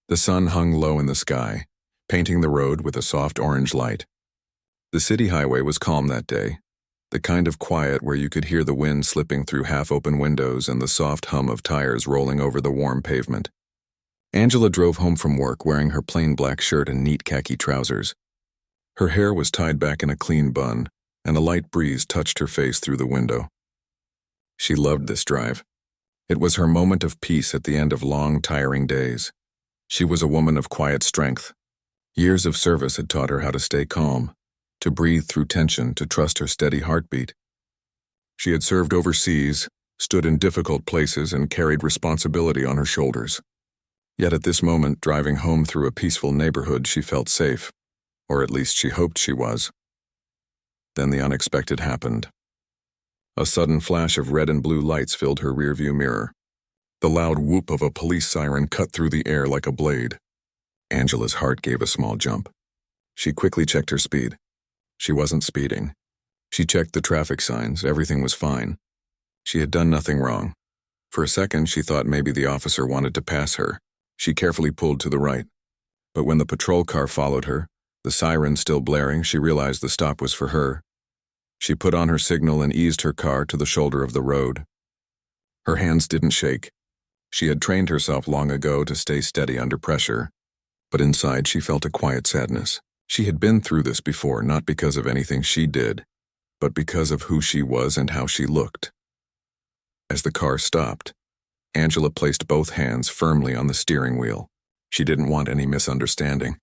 The sun hung low in the sky, painting the road with a soft orange light. The city highway was calm that day, the kind of quiet where you could hear the wind slipping through half-open windows and the soft hum of tires rolling over the warm pavement. Angela drove home from work wearing her plain black shirt and neat khaki trousers. Her hair was tied back in a clean bun, and a light breeze touched her face through the window. She loved this drive. It was her moment of peace at the end of long, tiring days. She was a woman of quiet strength. Years of service had taught her how to stay calm, to breathe through tension, to trust her steady heartbeat. She had served overseas, stood in difficult places, and carried responsibility on her shoulders. Yet at this moment, driving home through a peaceful neighborhood, she felt safe, or at least she hoped she was. Then the unexpected happened. A sudden flash of red and blue lights filled her rearview mirror. The loud whoop of a police siren cut through the air like a blade. Angela's heart gave a small jump. She quickly checked her speed. She wasn't speeding. She checked the traffic signs. Everything was fine. She had done nothing wrong. For a second, she thought maybe the officer wanted to pass her. She carefully pulled to the right. But when the patrol car followed her, the siren still blaring, she realized the stop was for her. She put on her signal and eased her car to the shoulder of the road. Her hands didn't shake. She had trained herself long ago to stay steady under pressure. But inside she felt a quiet sadness. She had been through this before, not because of anything she did, but because of who she was and how she looked. As the car stopped, Angela placed both hands firmly on the steering wheel. She didn't want any misunderstanding.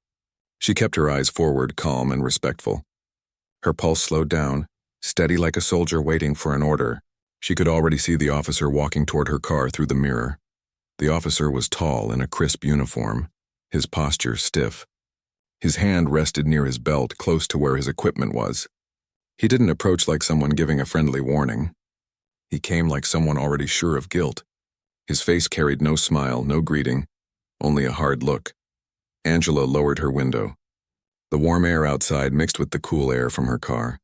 She kept her eyes forward, calm and respectful. Her pulse slowed down, steady like a soldier waiting for an order. She could already see the officer walking toward her car through the mirror. The officer was tall in a crisp uniform, his posture stiff. His hand rested near his belt, close to where his equipment was. He didn't approach like someone giving a friendly warning. He came like someone already sure of guilt. His face carried no smile, no greeting, only a hard look. Angela lowered her window. The warm air outside mixed with the cool air from her car.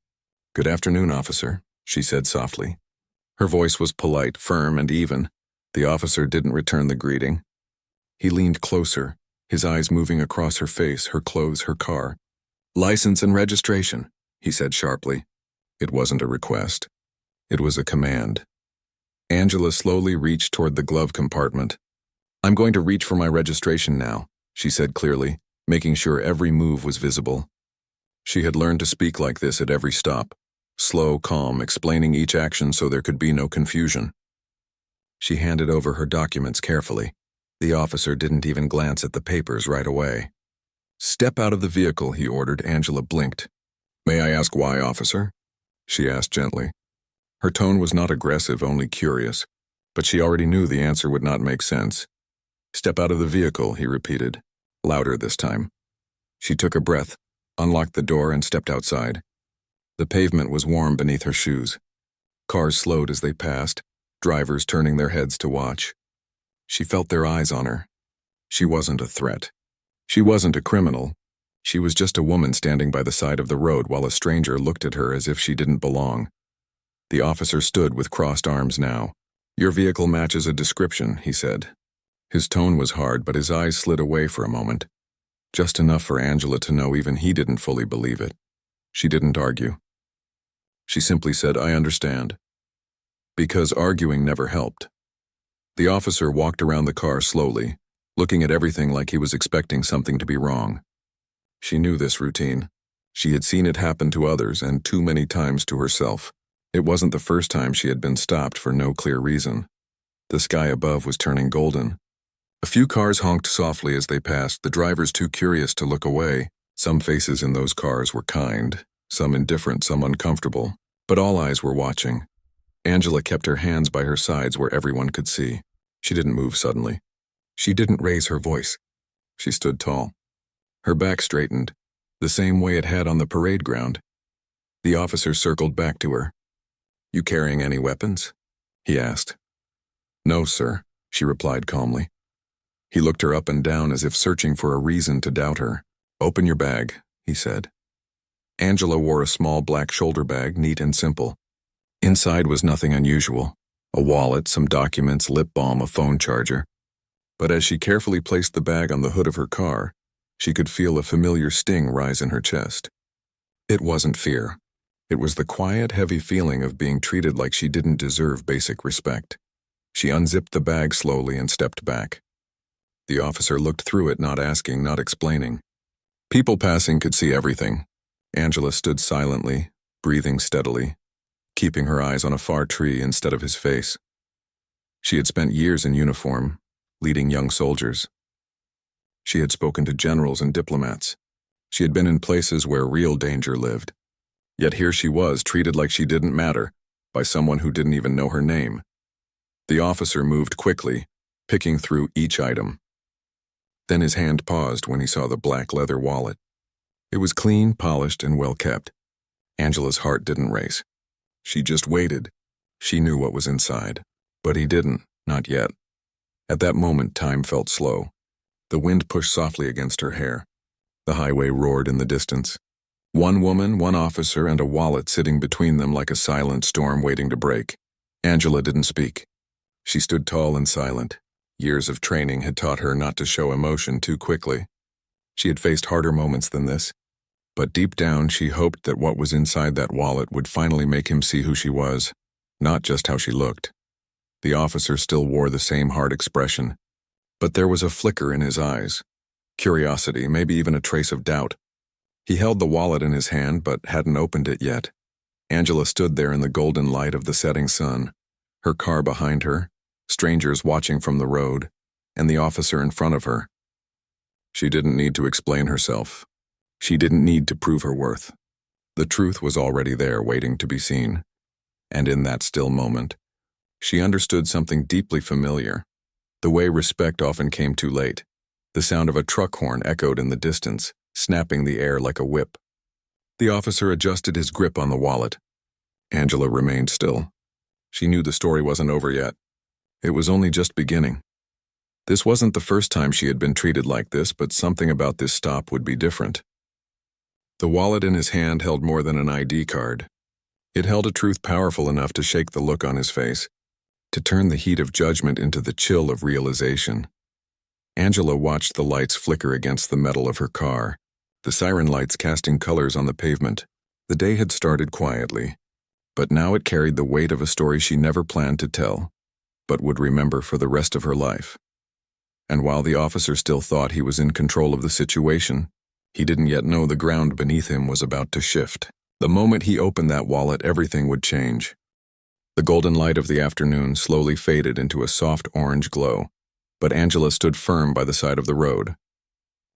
"Good afternoon, officer," she said softly. Her voice was polite, firm, and even. The officer didn't return the greeting. He leaned closer, his eyes moving across her face, her clothes, her car. "License and registration," he said sharply. It wasn't a request. It was a command. Angela slowly reached toward the glove compartment. "I'm going to reach for my registration now," she said clearly, making sure every move was visible. She had learned to speak like this at every stop, slow, calm, explaining each action so there could be no confusion. She handed over her documents carefully. The officer didn't even glance at the papers right away. "Step out of the vehicle," he ordered. Angela blinked. "May I ask why, officer?" she asked gently. Her tone was not aggressive, only curious, but she already knew the answer would not make sense. "Step out of the vehicle," he repeated, louder this time. She took a breath, unlocked the door, and stepped outside. The pavement was warm beneath her shoes. Cars slowed as they passed, drivers turning their heads to watch. She felt their eyes on her. She wasn't a threat. She wasn't a criminal. She was just a woman standing by the side of the road while a stranger looked at her as if she didn't belong. The officer stood with crossed arms now. "Your vehicle matches a description," he said. His tone was hard, but his eyes slid away for a moment. Just enough for Angela to know even he didn't fully believe it. She didn't argue. She simply said, "I understand." Because arguing never helped. The officer walked around the car slowly, looking at everything like he was expecting something to be wrong. She knew this routine. She had seen it happen to others and too many times to herself. It wasn't the first time she had been stopped for no clear reason. The sky above was turning golden. A few cars honked softly as they passed, the drivers too curious to look away. Some faces in those cars were kind, some indifferent, some uncomfortable, but all eyes were watching. Angela kept her hands by her sides where everyone could see. She didn't move suddenly. She didn't raise her voice. She stood tall. Her back straightened, the same way it had on the parade ground. The officer circled back to her. "You carrying any weapons?" he asked. "No, sir," she replied calmly. He looked her up and down as if searching for a reason to doubt her. "Open your bag," he said. Angela wore a small black shoulder bag, neat and simple. Inside was nothing unusual. A wallet, some documents, lip balm, a phone charger. But as she carefully placed the bag on the hood of her car, she could feel a familiar sting rise in her chest. It wasn't fear. It was the quiet, heavy feeling of being treated like she didn't deserve basic respect. She unzipped the bag slowly and stepped back. The officer looked through it, not asking, not explaining. People passing could see everything. Angela stood silently, breathing steadily, keeping her eyes on a far tree instead of his face. She had spent years in uniform, leading young soldiers. She had spoken to generals and diplomats. She had been in places where real danger lived. Yet here she was, treated like she didn't matter, by someone who didn't even know her name. The officer moved quickly, picking through each item. Then his hand paused when he saw the black leather wallet. It was clean, polished, and well kept. Angela's heart didn't race. She just waited. She knew what was inside. But he didn't, not yet. At that moment, time felt slow. The wind pushed softly against her hair. The highway roared in the distance. One woman, one officer, and a wallet sitting between them like a silent storm waiting to break. Angela didn't speak. She stood tall and silent. Years of training had taught her not to show emotion too quickly. She had faced harder moments than this. But deep down, she hoped that what was inside that wallet would finally make him see who she was, not just how she looked. The officer still wore the same hard expression, but there was a flicker in his eyes. Curiosity, maybe even a trace of doubt. He held the wallet in his hand, but hadn't opened it yet. Angela stood there in the golden light of the setting sun, her car behind her, strangers watching from the road, and the officer in front of her. She didn't need to explain herself. She didn't need to prove her worth. The truth was already there, waiting to be seen. And in that still moment, she understood something deeply familiar. The way respect often came too late. The sound of a truck horn echoed in the distance, snapping the air like a whip. The officer adjusted his grip on the wallet. Angela remained still. She knew the story wasn't over yet. It was only just beginning. This wasn't the first time she had been treated like this, but something about this stop would be different. The wallet in his hand held more than an ID card. It held a truth powerful enough to shake the look on his face, to turn the heat of judgment into the chill of realization. Angela watched the lights flicker against the metal of her car, the siren lights casting colors on the pavement. The day had started quietly, but now it carried the weight of a story she never planned to tell, but would remember for the rest of her life. And while the officer still thought he was in control of the situation, he didn't yet know the ground beneath him was about to shift. The moment he opened that wallet, everything would change. The golden light of the afternoon slowly faded into a soft orange glow, but Angela stood firm by the side of the road.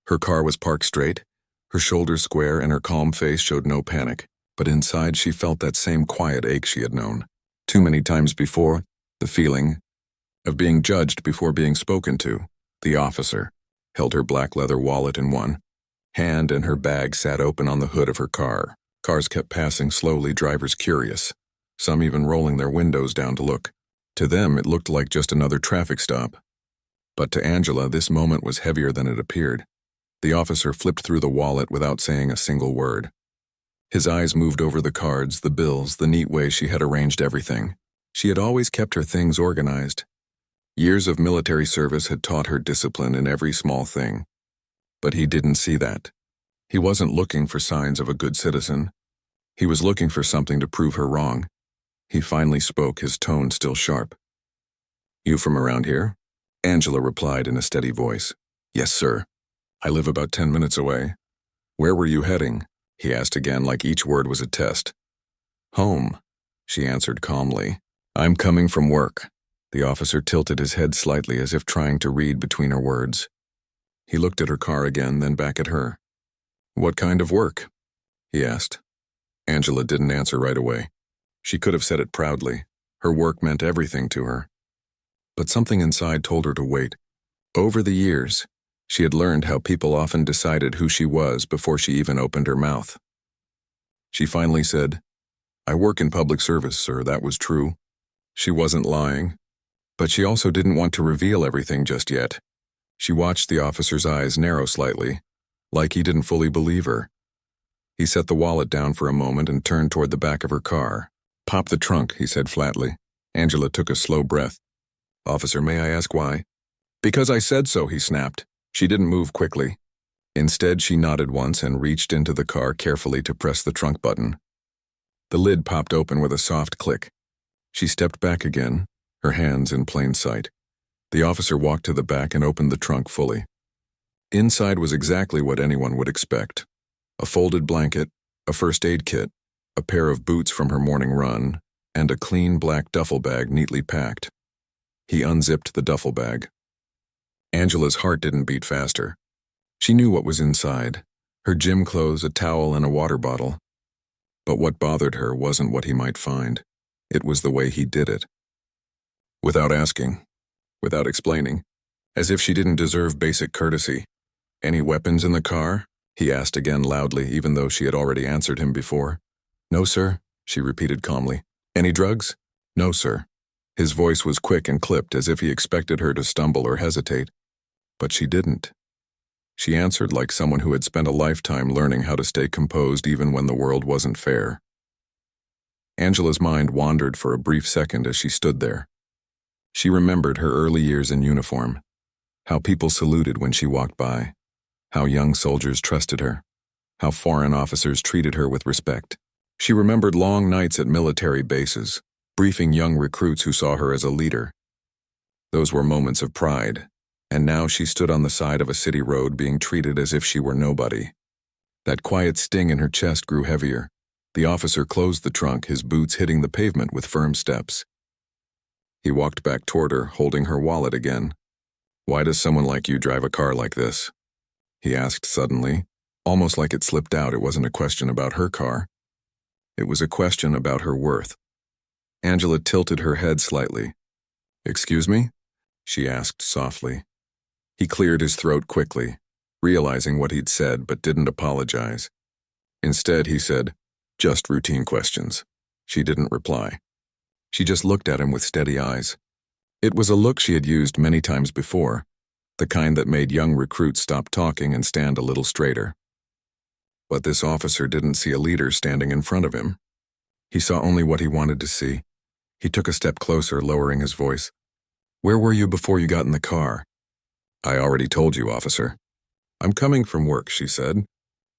Her car was parked straight, her shoulders square, and her calm face showed no panic, but inside she felt that same quiet ache she had known too many times before, the feeling of being judged before being spoken to. The officer held her black leather wallet in one hand, and her bag sat open on the hood of her car. Cars kept passing slowly, drivers curious, some even rolling their windows down to look. To them, it looked like just another traffic stop. But to Angela, this moment was heavier than it appeared. The officer flipped through the wallet without saying a single word. His eyes moved over the cards, the bills, the neat way she had arranged everything. She had always kept her things organized. Years of military service had taught her discipline in every small thing. But he didn't see that. He wasn't looking for signs of a good citizen. He was looking for something to prove her wrong. He finally spoke, his tone still sharp. "You from around here?" Angela replied in a steady voice. "Yes, sir. I live about 10 minutes away." "Where were you heading?" he asked again, like each word was a test. "Home," she answered calmly. "I'm coming from work." The officer tilted his head slightly as if trying to read between her words. He looked at her car again, then back at her. "What kind of work?" he asked. Angela didn't answer right away. She could have said it proudly. Her work meant everything to her. But something inside told her to wait. Over the years, she had learned how people often decided who she was before she even opened her mouth. She finally said, "I work in public service, sir." That was true. She wasn't lying. But she also didn't want to reveal everything just yet. She watched the officer's eyes narrow slightly, like he didn't fully believe her. He set the wallet down for a moment and turned toward the back of her car. "Pop the trunk," he said flatly. Angela took a slow breath. "Officer, may I ask why?" Because I said so, he snapped. She didn't move quickly. Instead, she nodded once and reached into the car carefully to press the trunk button. The lid popped open with a soft click. She stepped back again, her hands in plain sight. The officer walked to the back and opened the trunk fully. Inside was exactly what anyone would expect. A folded blanket, a first aid kit, a pair of boots from her morning run, and a clean black duffel bag neatly packed. He unzipped the duffel bag. Angela's heart didn't beat faster. She knew what was inside, her gym clothes, a towel, and a water bottle. But what bothered her wasn't what he might find. It was the way he did it. Without asking, without explaining, as if she didn't deserve basic courtesy. "Any weapons in the car?" he asked again loudly, even though she had already answered him before. "No, sir," she repeated calmly. "Any drugs?" "No, sir." His voice was quick and clipped, as if he expected her to stumble or hesitate. But she didn't. She answered like someone who had spent a lifetime learning how to stay composed even when the world wasn't fair. Angela's mind wandered for a brief second as she stood there. She remembered her early years in uniform, how people saluted when she walked by, how young soldiers trusted her, how foreign officers treated her with respect. She remembered long nights at military bases, briefing young recruits who saw her as a leader. Those were moments of pride, and now she stood on the side of a city road being treated as if she were nobody. That quiet sting in her chest grew heavier. The officer closed the trunk, his boots hitting the pavement with firm steps. He walked back toward her, holding her wallet again. "Why does someone like you drive a car like this?" he asked suddenly, almost like it slipped out it wasn't a question about her car. It was a question about her worth. Angela tilted her head slightly. "Excuse me?" she asked softly. He cleared his throat quickly, realizing what he'd said but didn't apologize. Instead, he said, "Just routine questions." She didn't reply. She just looked at him with steady eyes. It was a look she had used many times before, the kind that made young recruits stop talking and stand a little straighter. But this officer didn't see a leader standing in front of him. He saw only what he wanted to see. He took a step closer, lowering his voice. "Where were you before you got in the car?" "I already told you, officer." "I'm coming from work," she said.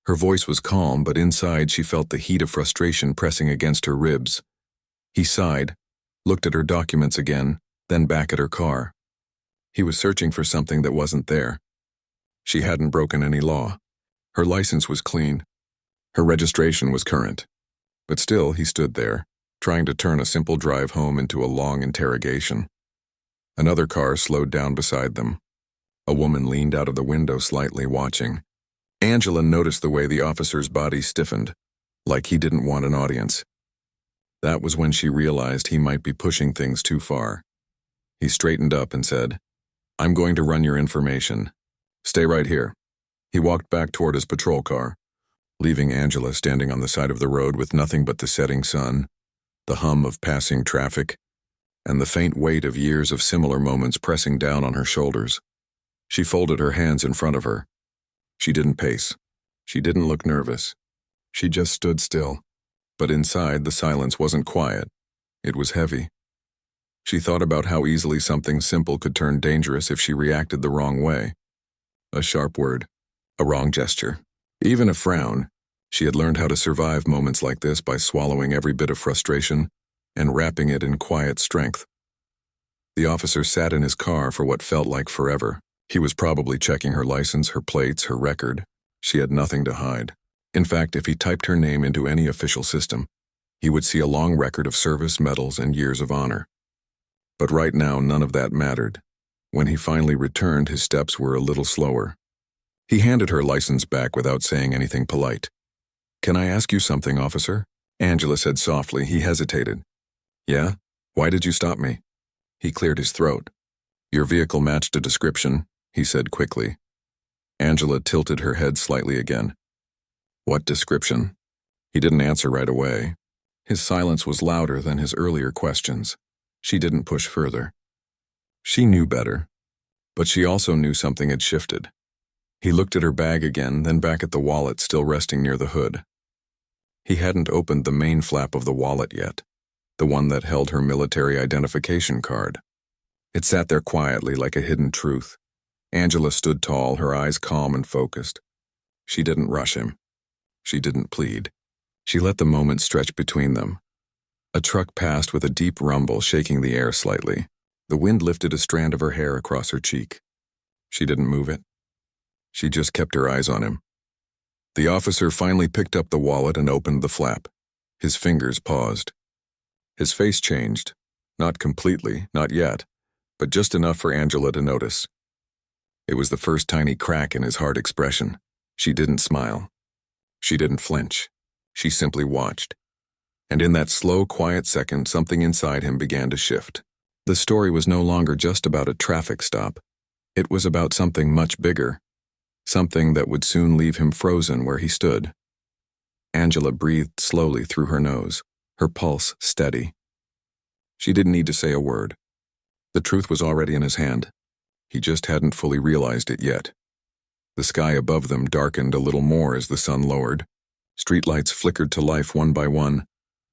Her voice was calm, but inside she felt the heat of frustration pressing against her ribs. He sighed, looked at her documents again, then back at her car. He was searching for something that wasn't there. She hadn't broken any law. Her license was clean. Her registration was current. But still, he stood there, trying to turn a simple drive home into a long interrogation. Another car slowed down beside them. A woman leaned out of the window slightly, watching. Angela noticed the way the officer's body stiffened, like he didn't want an audience. That was when she realized he might be pushing things too far. He straightened up and said, "I'm going to run your information. Stay right here." He walked back toward his patrol car, leaving Angela standing on the side of the road with nothing but the setting sun, the hum of passing traffic, and the faint weight of years of similar moments pressing down on her shoulders. She folded her hands in front of her. She didn't pace. She didn't look nervous. She just stood still. But inside, the silence wasn't quiet. It was heavy. She thought about how easily something simple could turn dangerous if she reacted the wrong way. A sharp word, a wrong gesture, even a frown. She had learned how to survive moments like this by swallowing every bit of frustration and wrapping it in quiet strength. The officer sat in his car for what felt like forever. He was probably checking her license, her plates, her record. She had nothing to hide. In fact, if he typed her name into any official system, he would see a long record of service, medals, and years of honor. But right now, none of that mattered. When he finally returned, his steps were a little slower. He handed her license back without saying anything polite. "Can I ask you something, officer?" Angela said softly. He hesitated. "Yeah? Why did you stop me?" He cleared his throat. "Your vehicle matched a description," he said quickly. Angela tilted her head slightly again. "What description?" He didn't answer right away. His silence was louder than his earlier questions. She didn't push further. She knew better, but she also knew something had shifted. He looked at her bag again, then back at the wallet still resting near the hood. He hadn't opened the main flap of the wallet yet, the one that held her military identification card. It sat there quietly like a hidden truth. Angela stood tall, her eyes calm and focused. She didn't rush him. She didn't plead. She let the moment stretch between them. A truck passed with a deep rumble, shaking the air slightly. The wind lifted a strand of her hair across her cheek. She didn't move it. She just kept her eyes on him. The officer finally picked up the wallet and opened the flap. His fingers paused. His face changed. Not completely, not yet, but just enough for Angela to notice. It was the first tiny crack in his hard expression. She didn't smile. She didn't flinch. She simply watched. And in that slow, quiet second, something inside him began to shift. The story was no longer just about a traffic stop. It was about something much bigger. Something that would soon leave him frozen where he stood. Angela breathed slowly through her nose, her pulse steady. She didn't need to say a word. The truth was already in his hand. He just hadn't fully realized it yet. The sky above them darkened a little more as the sun lowered. Streetlights flickered to life one by one,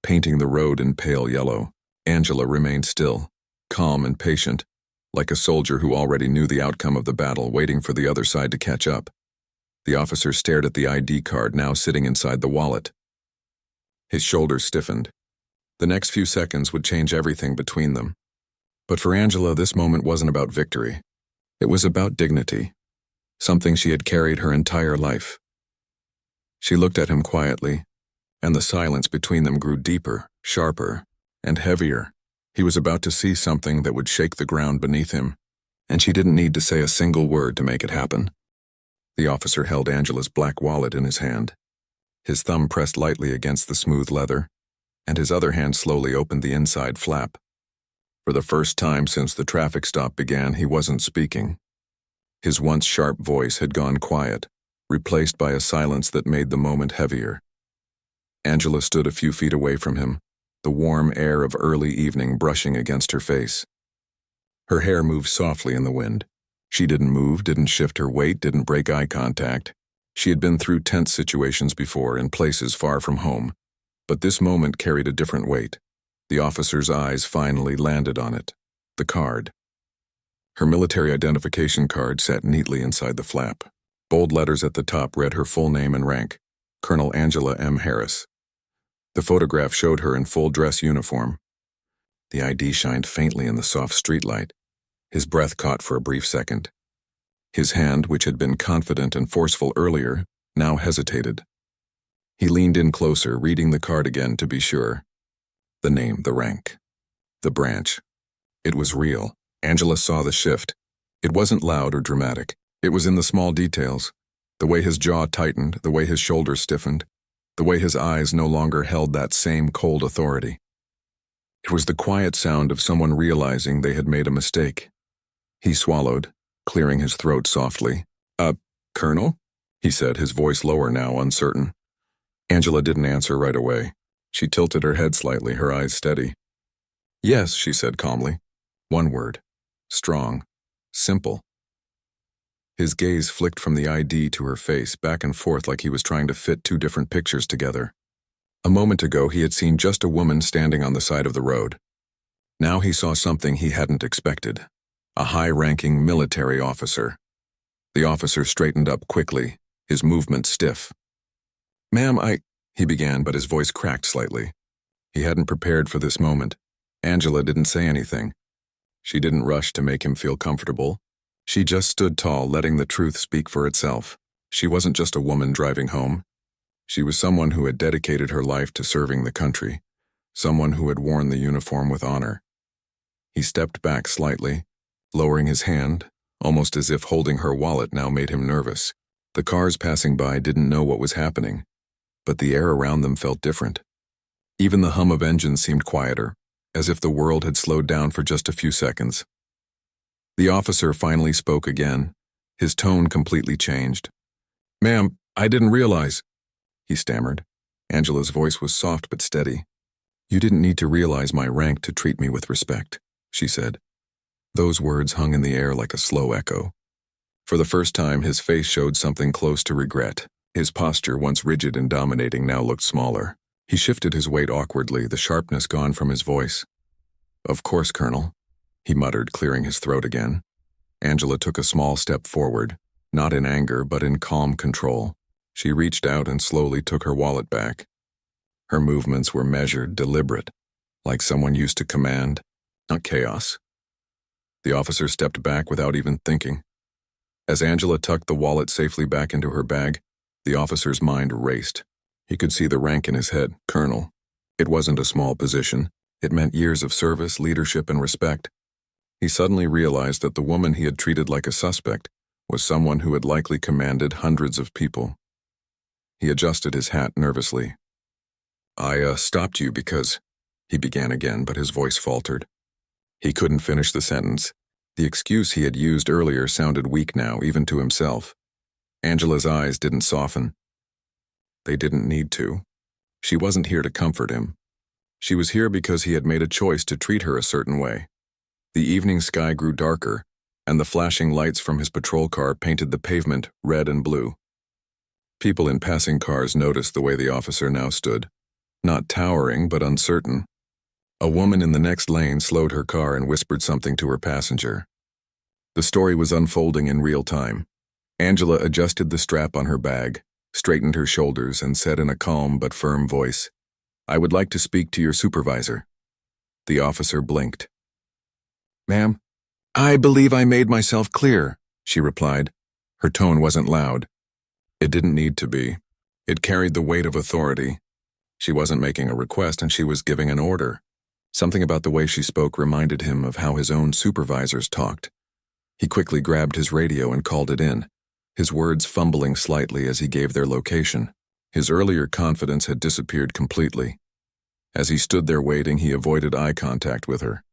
painting the road in pale yellow. Angela remained still, calm and patient, like a soldier who already knew the outcome of the battle, waiting for the other side to catch up. The officer stared at the ID card now sitting inside the wallet. His shoulders stiffened. The next few seconds would change everything between them. But for Angela, this moment wasn't about victory. It was about dignity, something she had carried her entire life. She looked at him quietly, and the silence between them grew deeper, sharper, and heavier. He was about to see something that would shake the ground beneath him, and she didn't need to say a single word to make it happen. The officer held Angela's black wallet in his hand. His thumb pressed lightly against the smooth leather, and his other hand slowly opened the inside flap. For the first time since the traffic stop began, he wasn't speaking. His once sharp voice had gone quiet, replaced by a silence that made the moment heavier. Angela stood a few feet away from him, the warm air of early evening brushing against her face. Her hair moved softly in the wind. She didn't move, didn't shift her weight, didn't break eye contact. She had been through tense situations before in places far from home, but this moment carried a different weight. The officer's eyes finally landed on it. The card. Her military identification card sat neatly inside the flap. Bold letters at the top read her full name and rank, Colonel Angela M. Harris. The photograph showed her in full dress uniform. The ID shined faintly in the soft streetlight. His breath caught for a brief second. His hand, which had been confident and forceful earlier, now hesitated. He leaned in closer, reading the card again to be sure. The name, the rank, the branch. It was real. Angela saw the shift. It wasn't loud or dramatic. It was in the small details. The way his jaw tightened, the way his shoulders stiffened, the way his eyes no longer held that same cold authority. It was the quiet sound of someone realizing they had made a mistake. He swallowed, clearing his throat softly. Colonel?" he said, his voice lower now, uncertain. Angela didn't answer right away. She tilted her head slightly, her eyes steady. "Yes," she said calmly. One word. Strong. Simple. His gaze flicked from the ID to her face, back and forth like he was trying to fit two different pictures together. A moment ago, he had seen just a woman standing on the side of the road. Now he saw something he hadn't expected. A high-ranking military officer. The officer straightened up quickly, his movement stiff. "Ma'am, he began, but his voice cracked slightly. He hadn't prepared for this moment. Angela didn't say anything. She didn't rush to make him feel comfortable. She just stood tall, letting the truth speak for itself. She wasn't just a woman driving home. She was someone who had dedicated her life to serving the country, someone who had worn the uniform with honor. He stepped back slightly, lowering his hand, almost as if holding her wallet now made him nervous. The cars passing by didn't know what was happening, but the air around them felt different. Even the hum of engines seemed quieter, as if the world had slowed down for just a few seconds. The officer finally spoke again. His tone completely changed. "Ma'am, I didn't realize," he stammered. Angela's voice was soft but steady. "You didn't need to realize my rank to treat me with respect," she said. Those words hung in the air like a slow echo. For the first time, his face showed something close to regret. His posture, once rigid and dominating, now looked smaller. He shifted his weight awkwardly, the sharpness gone from his voice. "Of course, Colonel." he muttered, clearing his throat again. Angela took a small step forward, not in anger but in calm control. She reached out and slowly took her wallet back. Her movements were measured, deliberate, like someone used to command, not chaos. The officer stepped back without even thinking. As Angela tucked the wallet safely back into her bag, the officer's mind raced. He could see the rank in his head, Colonel. It wasn't a small position. It meant years of service, leadership, and respect. He suddenly realized that the woman he had treated like a suspect was someone who had likely commanded hundreds of people. He adjusted his hat nervously. I stopped you because, he began again, but his voice faltered. He couldn't finish the sentence. The excuse he had used earlier sounded weak now, even to himself. Angela's eyes didn't soften. They didn't need to. She wasn't here to comfort him. She was here because he had made a choice to treat her a certain way. The evening sky grew darker, and the flashing lights from his patrol car painted the pavement red and blue. People in passing cars noticed the way the officer now stood, not towering but uncertain. A woman in the next lane slowed her car and whispered something to her passenger. The story was unfolding in real time. Angela adjusted the strap on her bag, straightened her shoulders, and said in a calm but firm voice, "I would like to speak to your supervisor." The officer blinked. "Ma'am, I believe I made myself clear," she replied. Her tone wasn't loud. It didn't need to be. It carried the weight of authority. She wasn't making a request, and she was giving an order. Something about the way she spoke reminded him of how his own supervisors talked. He quickly grabbed his radio and called it in, his words fumbling slightly as he gave their location. His earlier confidence had disappeared completely. As he stood there waiting, he avoided eye contact with her.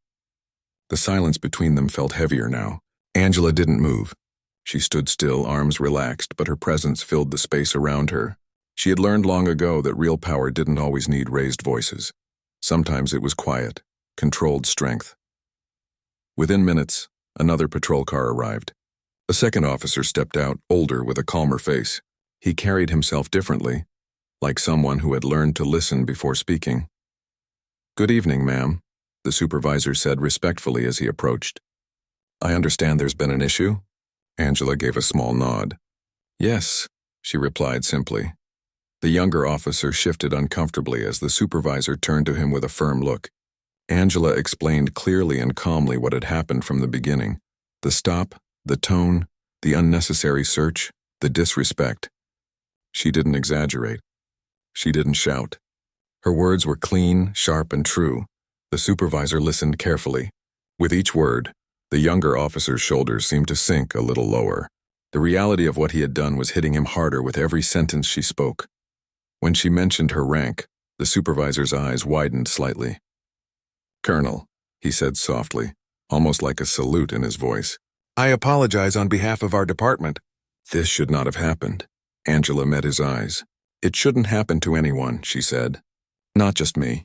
The silence between them felt heavier now. Angela didn't move. She stood still, arms relaxed, but her presence filled the space around her. She had learned long ago that real power didn't always need raised voices. Sometimes it was quiet, controlled strength. Within minutes, another patrol car arrived. A second officer stepped out, older with a calmer face. He carried himself differently, like someone who had learned to listen before speaking. "Good evening, ma'am," the supervisor said respectfully as he approached. "I understand there's been an issue?" Angela gave a small nod. "Yes," she replied simply. The younger officer shifted uncomfortably as the supervisor turned to him with a firm look. Angela explained clearly and calmly what had happened from the beginning. The stop, the tone, the unnecessary search, the disrespect. She didn't exaggerate. She didn't shout. Her words were clean, sharp, and true. The supervisor listened carefully. With each word, the younger officer's shoulders seemed to sink a little lower. The reality of what he had done was hitting him harder with every sentence she spoke. When she mentioned her rank, the supervisor's eyes widened slightly. "Colonel," he said softly, almost like a salute in his voice. "I apologize on behalf of our department." This should not have happened. Angela met his eyes. "It shouldn't happen to anyone," she said. "Not just me."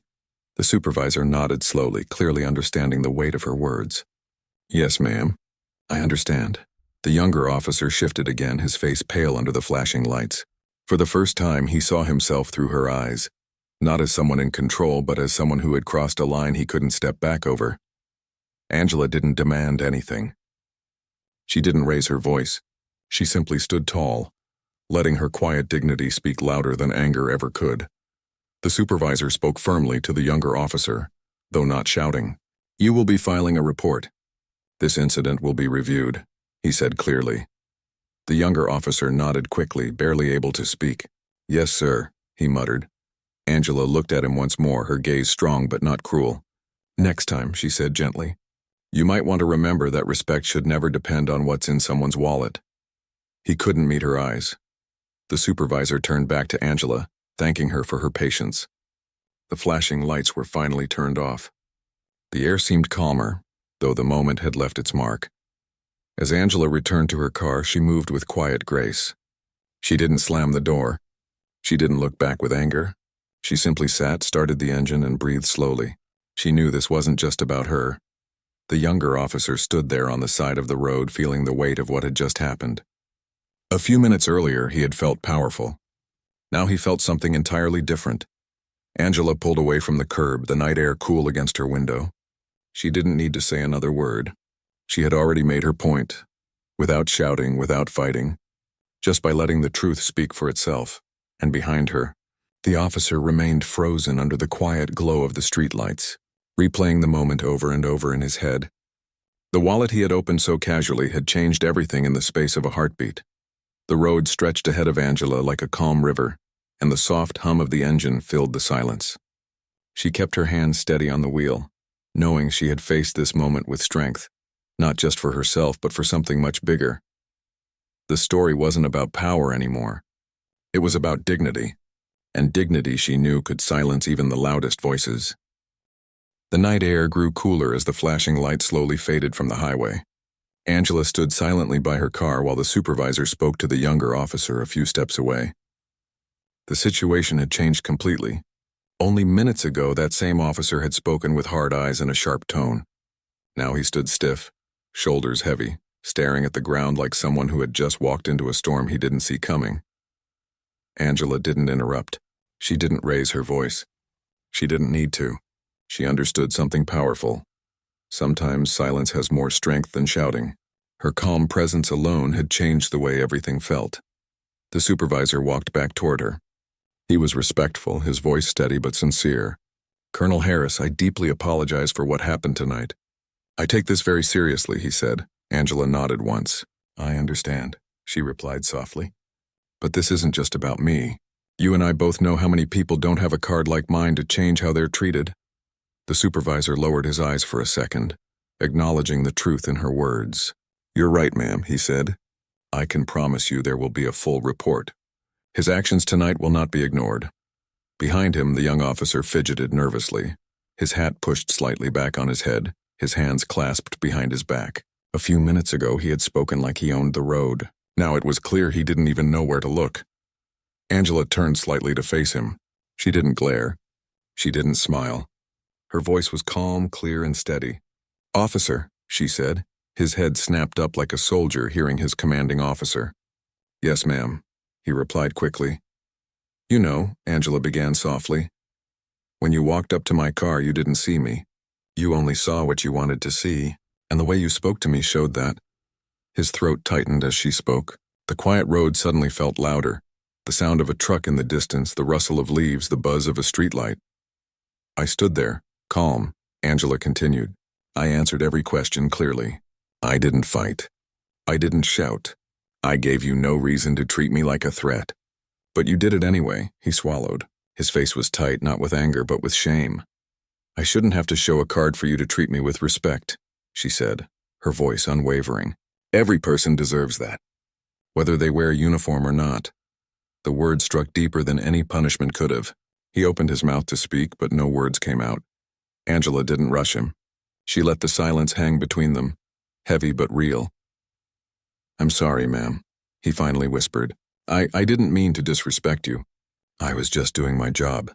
The supervisor nodded slowly, clearly understanding the weight of her words. "Yes, ma'am. I understand." The younger officer shifted again, his face pale under the flashing lights. For the first time, he saw himself through her eyes, not as someone in control, but as someone who had crossed a line he couldn't step back over. Angela didn't demand anything. She didn't raise her voice. She simply stood tall, letting her quiet dignity speak louder than anger ever could. The supervisor spoke firmly to the younger officer, though not shouting. "You will be filing a report. This incident will be reviewed," he said clearly. The younger officer nodded quickly, barely able to speak. "Yes, sir," he muttered. Angela looked at him once more, her gaze strong but not cruel. "Next time," she said gently, "you might want to remember that respect should never depend on what's in someone's wallet." He couldn't meet her eyes. The supervisor turned back to Angela, thanking her for her patience. The flashing lights were finally turned off. The air seemed calmer, though the moment had left its mark. As Angela returned to her car, she moved with quiet grace. She didn't slam the door. She didn't look back with anger. She simply sat, started the engine, and breathed slowly. She knew this wasn't just about her. The younger officer stood there on the side of the road, feeling the weight of what had just happened. A few minutes earlier, he had felt powerful. Now he felt something entirely different. Angela pulled away from the curb, the night air cool against her window. She didn't need to say another word. She had already made her point, without shouting, without fighting, just by letting the truth speak for itself. And behind her, the officer remained frozen under the quiet glow of the streetlights, replaying the moment over and over in his head. The wallet he had opened so casually had changed everything in the space of a heartbeat. The road stretched ahead of Angela like a calm river, and the soft hum of the engine filled the silence. She kept her hands steady on the wheel, knowing she had faced this moment with strength, not just for herself but for something much bigger. The story wasn't about power anymore. It was about dignity, and dignity she knew could silence even the loudest voices. The night air grew cooler as the flashing light slowly faded from the highway. Angela stood silently by her car while the supervisor spoke to the younger officer a few steps away. The situation had changed completely. Only minutes ago, that same officer had spoken with hard eyes and a sharp tone. Now he stood stiff, shoulders heavy, staring at the ground like someone who had just walked into a storm he didn't see coming. Angela didn't interrupt. She didn't raise her voice. She didn't need to. She understood something powerful. Sometimes silence has more strength than shouting. Her calm presence alone had changed the way everything felt. The supervisor walked back toward her. He was respectful, his voice steady but sincere. "Colonel Harris, I deeply apologize for what happened tonight." "I take this very seriously," he said. Angela nodded once. "I understand," she replied softly. "But this isn't just about me. You and I both know how many people don't have a card like mine to change how they're treated." The supervisor lowered his eyes for a second, acknowledging the truth in her words. "You're right, ma'am," he said. "I can promise you there will be a full report. His actions tonight will not be ignored." Behind him, the young officer fidgeted nervously, his hat pushed slightly back on his head, his hands clasped behind his back. A few minutes ago, he had spoken like he owned the road. Now it was clear he didn't even know where to look. Angela turned slightly to face him. She didn't glare. She didn't smile. Her voice was calm, clear, and steady. "Officer," she said, his head snapped up like a soldier hearing his commanding officer. "Yes, ma'am," he replied quickly. "You know," Angela began softly, "when you walked up to my car, you didn't see me. You only saw what you wanted to see, and the way you spoke to me showed that." His throat tightened as she spoke. The quiet road suddenly felt louder. The sound of a truck in the distance, the rustle of leaves, the buzz of a streetlight. "I stood there, calm," Angela continued. "I answered every question clearly. I didn't fight. I didn't shout. I gave you no reason to treat me like a threat. But you did it anyway," he swallowed. His face was tight, not with anger, but with shame. "I shouldn't have to show a card for you to treat me with respect," she said, her voice unwavering. "Every person deserves that, whether they wear a uniform or not." The word struck deeper than any punishment could have. He opened his mouth to speak, but no words came out. Angela didn't rush him. She let the silence hang between them, heavy but real. "I'm sorry, ma'am," he finally whispered. I didn't mean to disrespect you. I was just doing my job."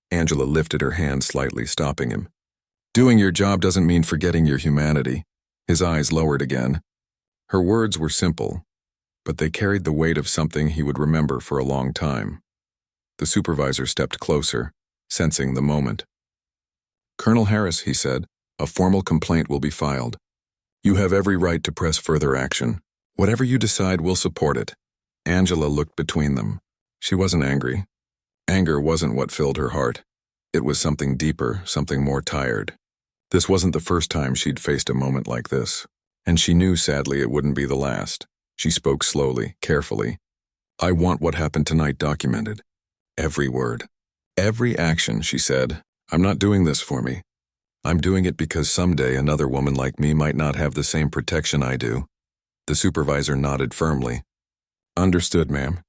Angela lifted her hand slightly, stopping him. "Doing your job doesn't mean forgetting your humanity." His eyes lowered again. Her words were simple, but they carried the weight of something he would remember for a long time. The supervisor stepped closer, sensing the moment. "Colonel Harris," he said, "a formal complaint will be filed. You have every right to press further action. Whatever you decide, we'll support it." Angela looked between them. She wasn't angry. Anger wasn't what filled her heart. It was something deeper, something more tired. This wasn't the first time she'd faced a moment like this, and she knew sadly it wouldn't be the last. She spoke slowly, carefully. "I want what happened tonight documented. Every word. Every action," she said. "I'm not doing this for me. I'm doing it because someday another woman like me might not have the same protection I do." The supervisor nodded firmly. "Understood, ma'am.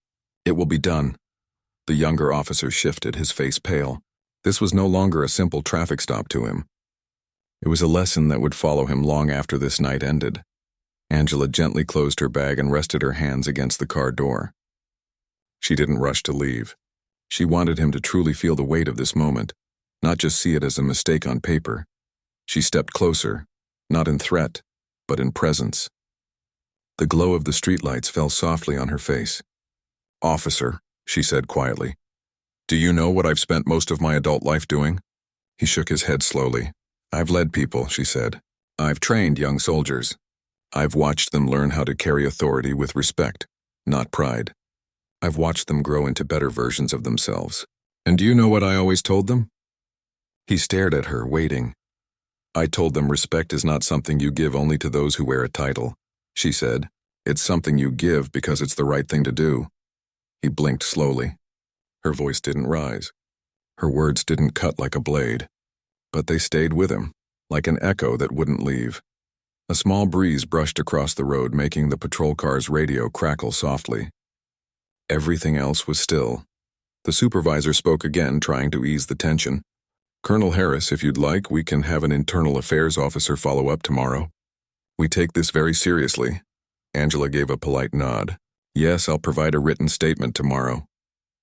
It will be done." The younger officer shifted, his face pale. This was no longer a simple traffic stop to him. It was a lesson that would follow him long after this night ended. Angela gently closed her bag and rested her hands against the car door. She didn't rush to leave. She wanted him to truly feel the weight of this moment, not just see it as a mistake on paper. She stepped closer, not in threat, but in presence. The glow of the streetlights fell softly on her face. "Officer," she said quietly, "do you know what I've spent most of my adult life doing?" He shook his head slowly. I've led people, she said. I've trained young soldiers. I've watched them learn how to carry authority with respect, not pride. I've watched them grow into better versions of themselves. And do you know what I always told them? He stared at her, waiting. I told them respect is not something you give only to those who wear a title, she said. It's something you give because it's the right thing to do. He blinked slowly. Her voice didn't rise. Her words didn't cut like a blade. But they stayed with him, like an echo that wouldn't leave. A small breeze brushed across the road, making the patrol car's radio crackle softly. Everything else was still. The supervisor spoke again, trying to ease the tension. Colonel Harris, if you'd like, we can have an internal affairs officer follow up tomorrow. We take this very seriously. Angela gave a polite nod. Yes, I'll provide a written statement tomorrow.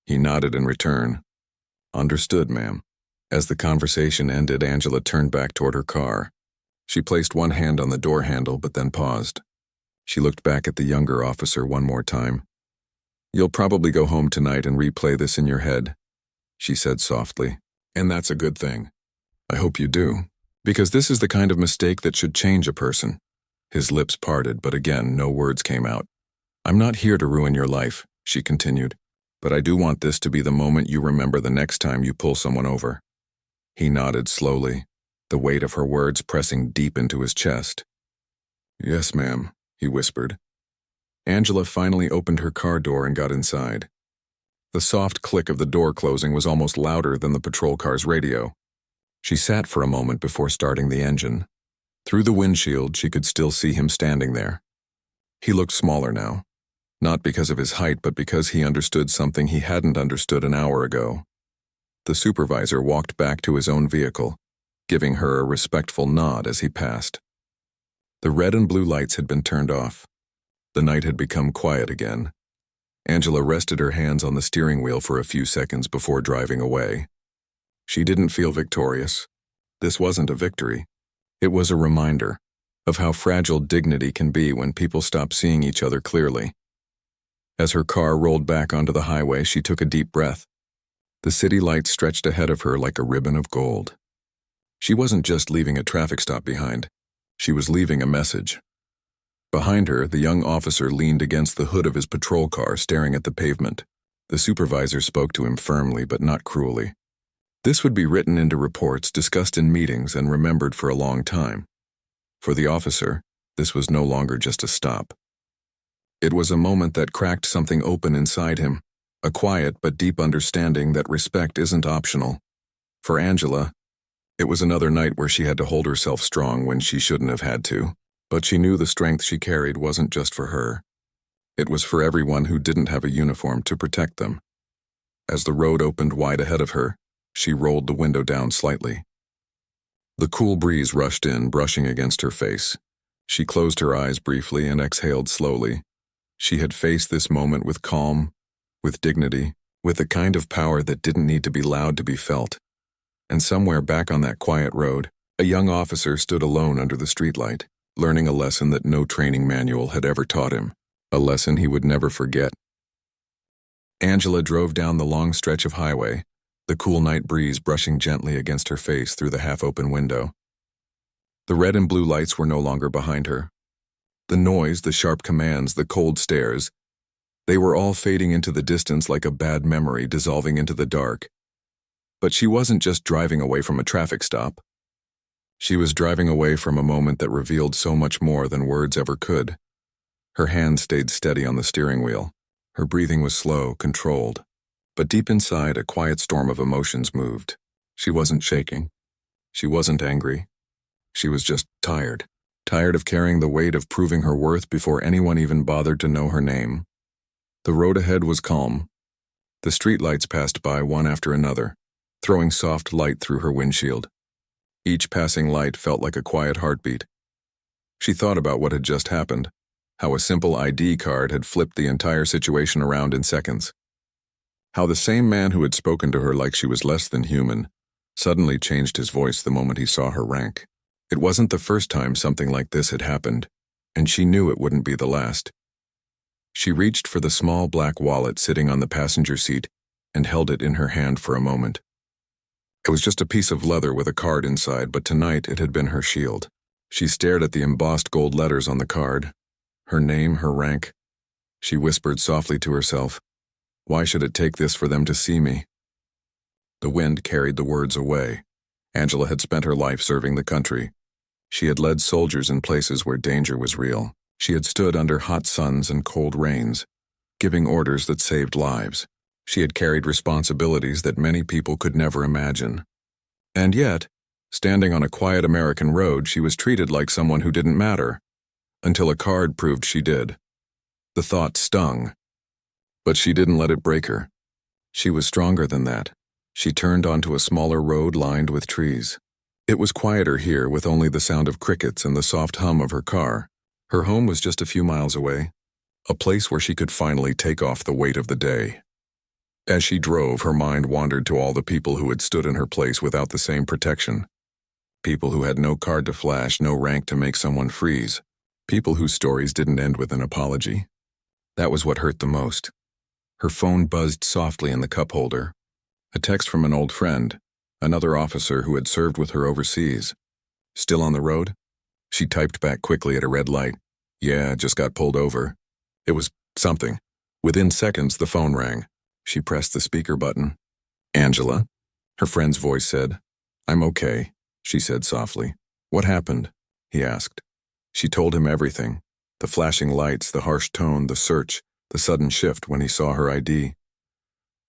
He nodded in return. Understood, ma'am. As the conversation ended, Angela turned back toward her car. She placed one hand on the door handle, but then paused. She looked back at the younger officer one more time. You'll probably go home tonight and replay this in your head, she said softly. And that's a good thing. I hope you do, because this is the kind of mistake that should change a person. His lips parted, but again, no words came out. I'm not here to ruin your life, she continued, but I do want this to be the moment you remember the next time you pull someone over. He nodded slowly, the weight of her words pressing deep into his chest. Yes, ma'am, he whispered. Angela finally opened her car door and got inside. The soft click of the door closing was almost louder than the patrol car's radio. She sat for a moment before starting the engine. Through the windshield, she could still see him standing there. He looked smaller now, not because of his height, but because he understood something he hadn't understood an hour ago. The supervisor walked back to his own vehicle, giving her a respectful nod as he passed. The red and blue lights had been turned off. The night had become quiet again. Angela rested her hands on the steering wheel for a few seconds before driving away. She didn't feel victorious. This wasn't a victory. It was a reminder of how fragile dignity can be when people stop seeing each other clearly. As her car rolled back onto the highway, she took a deep breath. The city lights stretched ahead of her like a ribbon of gold. She wasn't just leaving a traffic stop behind. She was leaving a message. Behind her, the young officer leaned against the hood of his patrol car, staring at the pavement. The supervisor spoke to him firmly, but not cruelly. This would be written into reports, discussed in meetings, and remembered for a long time. For the officer, this was no longer just a stop. It was a moment that cracked something open inside him, a quiet but deep understanding that respect isn't optional. For Angela, it was another night where she had to hold herself strong when she shouldn't have had to, but she knew the strength she carried wasn't just for her. It was for everyone who didn't have a uniform to protect them. As the road opened wide ahead of her, she rolled the window down slightly. The cool breeze rushed in, brushing against her face. She closed her eyes briefly and exhaled slowly. She had faced this moment with calm, with dignity, with the kind of power that didn't need to be loud to be felt. And somewhere back on that quiet road, a young officer stood alone under the streetlight, learning a lesson that no training manual had ever taught him, a lesson he would never forget. Angela drove down the long stretch of highway, the cool night breeze brushing gently against her face through the half-open window. The red and blue lights were no longer behind her. The noise, the sharp commands, the cold stares, they were all fading into the distance like a bad memory dissolving into the dark. But she wasn't just driving away from a traffic stop. She was driving away from a moment that revealed so much more than words ever could. Her hand stayed steady on the steering wheel. Her breathing was slow, controlled. But deep inside, a quiet storm of emotions moved. She wasn't shaking. She wasn't angry. She was just tired. Tired of carrying the weight of proving her worth before anyone even bothered to know her name. The road ahead was calm. The streetlights passed by one after another, throwing soft light through her windshield. Each passing light felt like a quiet heartbeat. She thought about what had just happened, how a simple ID card had flipped the entire situation around in seconds. How the same man who had spoken to her like she was less than human suddenly changed his voice the moment he saw her rank. It wasn't the first time something like this had happened, and she knew it wouldn't be the last. She reached for the small black wallet sitting on the passenger seat and held it in her hand for a moment. It was just a piece of leather with a card inside, but tonight it had been her shield. She stared at the embossed gold letters on the card. Her name, her rank. She whispered softly to herself, "Why should it take this for them to see me?" The wind carried the words away. Angela had spent her life serving the country. She had led soldiers in places where danger was real. She had stood under hot suns and cold rains, giving orders that saved lives. She had carried responsibilities that many people could never imagine. And yet, standing on a quiet American road, she was treated like someone who didn't matter, until a card proved she did. The thought stung, but she didn't let it break her. She was stronger than that. She turned onto a smaller road lined with trees. It was quieter here, with only the sound of crickets and the soft hum of her car. Her home was just a few miles away, a place where she could finally take off the weight of the day. As she drove, her mind wandered to all the people who had stood in her place without the same protection. People who had no card to flash, no rank to make someone freeze. People whose stories didn't end with an apology. That was what hurt the most. Her phone buzzed softly in the cup holder. A text from an old friend, another officer who had served with her overseas. "Still on the road?" She typed back quickly at a red light. "Yeah, just got pulled over." It was something. Within seconds, the phone rang. She pressed the speaker button. "Angela?" Her friend's voice said. "I'm okay," she said softly. "What happened?" he asked. She told him everything. The flashing lights, the harsh tone, the search, the sudden shift when he saw her ID.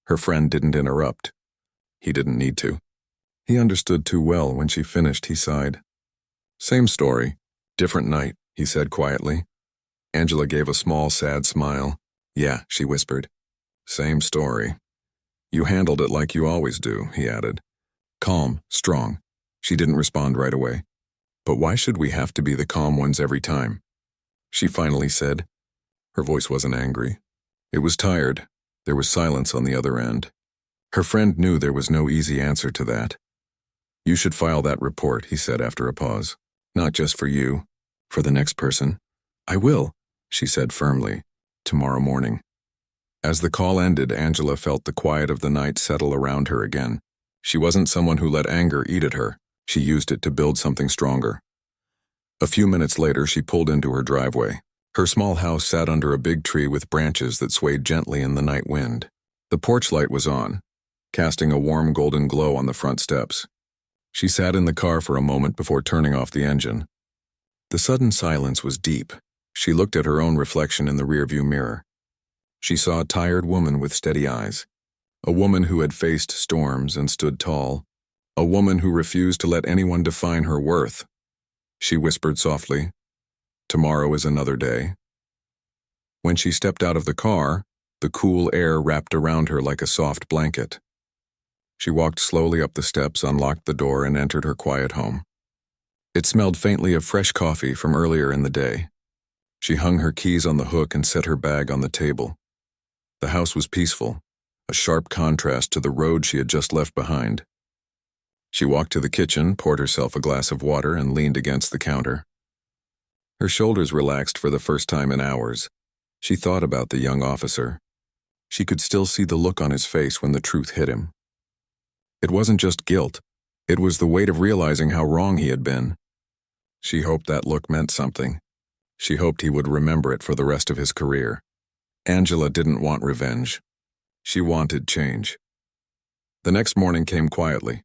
Her friend didn't interrupt. He didn't need to. He understood too well. When she finished, he sighed. "Same story, different night," he said quietly. Angela gave a small, sad smile. "Yeah," she whispered. "Same story. You handled it like you always do," he added. "Calm, strong." She didn't respond right away. "But why should we have to be the calm ones every time?" she finally said. Her voice wasn't angry. It was tired. There was silence on the other end. Her friend knew there was no easy answer to that. "You should file that report," he said after a pause. "Not just for you, for the next person." "I will," she said firmly. "Tomorrow morning." As the call ended, Angela felt the quiet of the night settle around her again. She wasn't someone who let anger eat at her. She used it to build something stronger. A few minutes later, she pulled into her driveway. Her small house sat under a big tree with branches that swayed gently in the night wind. The porch light was on, casting a warm golden glow on the front steps. She sat in the car for a moment before turning off the engine. The sudden silence was deep. She looked at her own reflection in the rearview mirror. She saw a tired woman with steady eyes. A woman who had faced storms and stood tall. A woman who refused to let anyone define her worth. She whispered softly, "Tomorrow is another day." When she stepped out of the car, the cool air wrapped around her like a soft blanket. She walked slowly up the steps, unlocked the door, and entered her quiet home. It smelled faintly of fresh coffee from earlier in the day. She hung her keys on the hook and set her bag on the table. The house was peaceful, a sharp contrast to the road she had just left behind. She walked to the kitchen, poured herself a glass of water, and leaned against the counter. Her shoulders relaxed for the first time in hours. She thought about the young officer. She could still see the look on his face when the truth hit him. It wasn't just guilt. It was the weight of realizing how wrong he had been. She hoped that look meant something. She hoped he would remember it for the rest of his career. Angela didn't want revenge. She wanted change. The next morning came quietly.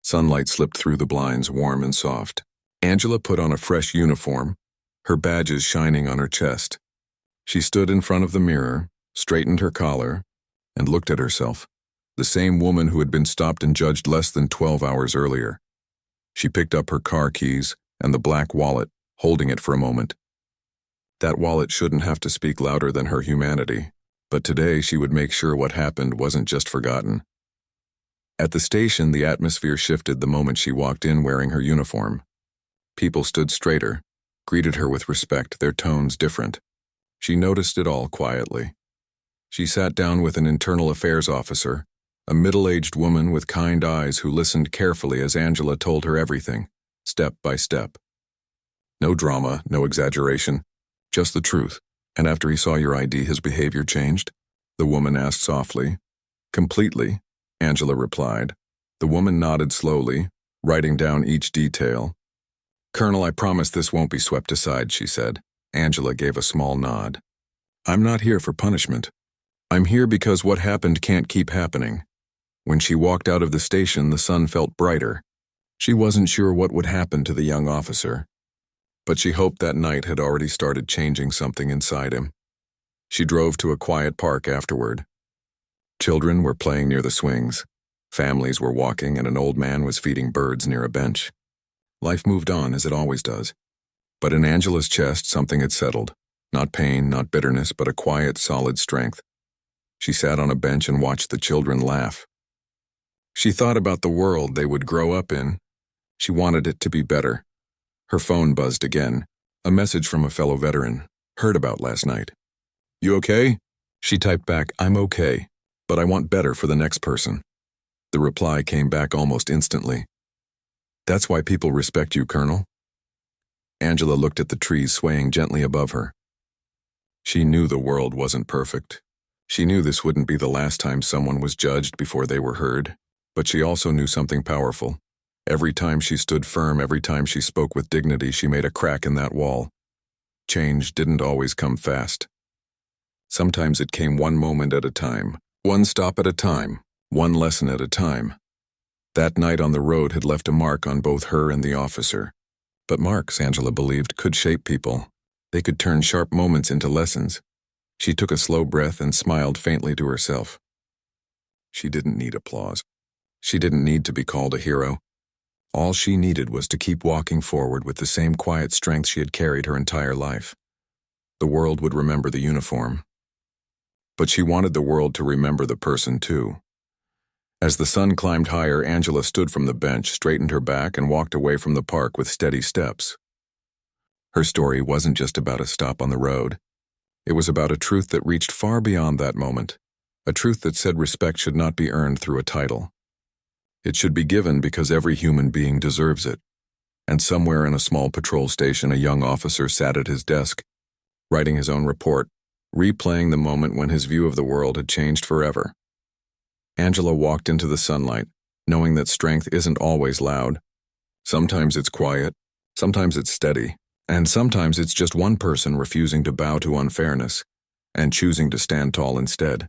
Sunlight slipped through the blinds, warm and soft. Angela put on a fresh uniform, her badges shining on her chest. She stood in front of the mirror, straightened her collar, and looked at herself, the same woman who had been stopped and judged less than 12 hours earlier. She picked up her car keys and the black wallet, holding it for a moment. That wallet shouldn't have to speak louder than her humanity, but today she would make sure what happened wasn't just forgotten. At the station, the atmosphere shifted the moment she walked in wearing her uniform. People stood straighter, greeted her with respect, their tones different. She noticed it all quietly. She sat down with an internal affairs officer, a middle-aged woman with kind eyes who listened carefully as Angela told her everything, step by step. No drama, no exaggeration, just the truth. "And after he saw your ID, his behavior changed?" the woman asked softly. "Completely," Angela replied. The woman nodded slowly, writing down each detail. "Colonel, I promise this won't be swept aside," she said. Angela gave a small nod. "I'm not here for punishment. I'm here because what happened can't keep happening." When she walked out of the station, the sun felt brighter. She wasn't sure what would happen to the young officer, but she hoped that night had already started changing something inside him. She drove to a quiet park afterward. Children were playing near the swings. Families were walking, and an old man was feeding birds near a bench. Life moved on as it always does. But in Angela's chest, something had settled. Not pain, not bitterness, but a quiet, solid strength. She sat on a bench and watched the children laugh. She thought about the world they would grow up in. She wanted it to be better. Her phone buzzed again. A message from a fellow veteran. "Heard about last night." "You okay?" She typed back, "I'm okay, but I want better for the next person." The reply came back almost instantly. "That's why people respect you, Colonel." Angela looked at the trees swaying gently above her. She knew the world wasn't perfect. She knew this wouldn't be the last time someone was judged before they were heard. But she also knew something powerful. Every time she stood firm, every time she spoke with dignity, she made a crack in that wall. Change didn't always come fast. Sometimes it came one moment at a time, one stop at a time, one lesson at a time. That night on the road had left a mark on both her and the officer. But marks, Angela believed, could shape people. They could turn sharp moments into lessons. She took a slow breath and smiled faintly to herself. She didn't need applause. She didn't need to be called a hero. All she needed was to keep walking forward with the same quiet strength she had carried her entire life. The world would remember the uniform. But she wanted the world to remember the person too. As the sun climbed higher, Angela stood from the bench, straightened her back, and walked away from the park with steady steps. Her story wasn't just about a stop on the road. It was about a truth that reached far beyond that moment. A truth that said respect should not be earned through a title. It should be given because every human being deserves it. And somewhere in a small patrol station, a young officer sat at his desk, writing his own report, replaying the moment when his view of the world had changed forever. Angela walked into the sunlight, knowing that strength isn't always loud. Sometimes it's quiet, sometimes it's steady, and sometimes it's just one person refusing to bow to unfairness and choosing to stand tall instead.